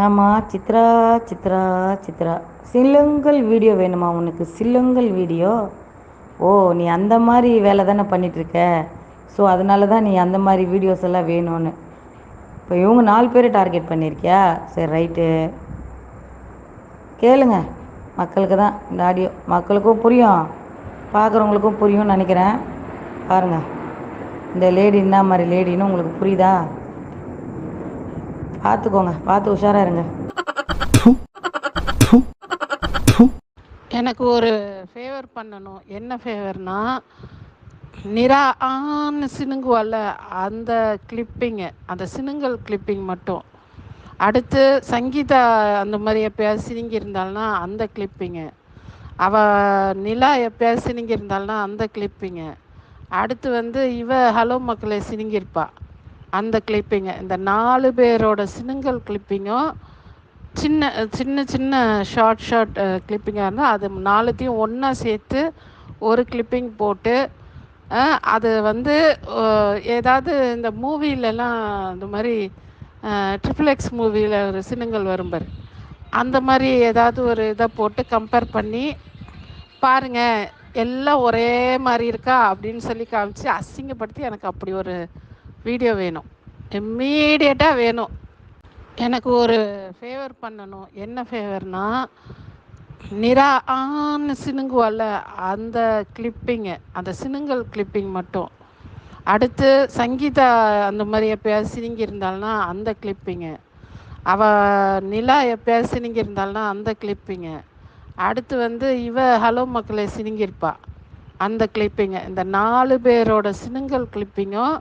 ஆமாம் சித்ரா. சித்ரா சித்ரா சிலுங்கல் வீடியோ வேணுமா உனக்கு? சிலுங்கல் வீடியோ. ஓ, நீ அந்த மாதிரி வேலை தானே பண்ணிகிட்ருக்க. ஸோ அதனால தான் நீ அந்த மாதிரி வீடியோஸ் எல்லாம் வேணும்னு. இப்போ இவங்க 4 பேரை டார்கெட் பண்ணியிருக்கியா? சரி, ரைட்டு. கேளுங்க, மக்களுக்கு தான் இந்த ஆடியோ. மக்களுக்கும் புரியும், பார்க்குறவங்களுக்கும் புரியும்னு நினைக்கிறேன். பாருங்கள், இந்த லேடி என்ன மாதிரி லேடின்னு உங்களுக்கு புரியுதா? பார்த்துக்கோங்க, பார்த்து உஷாராக இருங்க. எனக்கு ஒரு ஃபேவர் பண்ணணும். என்ன ஃபேவர்னா, நிரா ஆன்னு சினுங்குவால அந்த கிளிப்பிங்கு, அந்த சினுங்கல் கிளிப்பிங் மட்டும். அடுத்து சங்கீதா அந்த மாதிரி எப்போயாவது சினுங்கியிருந்தாள்னா அந்த கிளிப்பிங்கு. நிலா எப்போயாவது சினுங்கியிருந்தாள்னா அந்த கிளிப்பிங்கு. அடுத்து வந்து ஹலோ மக்களே சினுங்கியிருப்பா, அந்த கிளிப்பிங்கு. இந்த 4 பேரோட சினுங்கல் கிளிப்பிங்கும் சின்ன சின்ன சின்ன ஷார்ட் கிளிப்பிங்காக இருந்தால் அது 4த்தையும் ஒன்றா சேர்த்து ஒரு கிளிப்பிங் போட்டு அது வந்து ஏதாவது இந்த மூவிலெலாம் இந்த மாதிரி XXX மூவியில் ஒரு சின்னங்கள் வரும்பார், அந்த மாதிரி ஏதாவது ஒரு இதை போட்டு கம்பேர் பண்ணி பாருங்கள் எல்லாம் ஒரே மாதிரி இருக்கா அப்படின்னு சொல்லி காமிச்சு அசிங்கப்படுத்தி எனக்கு அப்படி ஒரு வீடியோ வேணும், இம்மீடியட்டாக வேணும். எனக்கு ஒரு ஃபேவர் பண்ணணும். என்ன ஃபேவர்னா, நிரா ஆன்னு சினுங்குவால அந்த கிளிப்பிங்கு, அந்த சினுங்கல் கிளிப்பிங் மட்டும். அடுத்து சங்கீதா அந்த மாதிரி எப்போயாவது சினுங்கியிருந்தாள்னா அந்த கிளிப்பிங்கு. நிலா எப்போயாவது சினுங்கியிருந்தாள்னா அந்த கிளிப்பிங்கு. அடுத்து வந்து ஹலோ மக்களே சினுங்கியிருப்பா, அந்த கிளிப்பிங்கு. இந்த 4 பேரோட சினுங்கல் கிளிப்பிங்கும்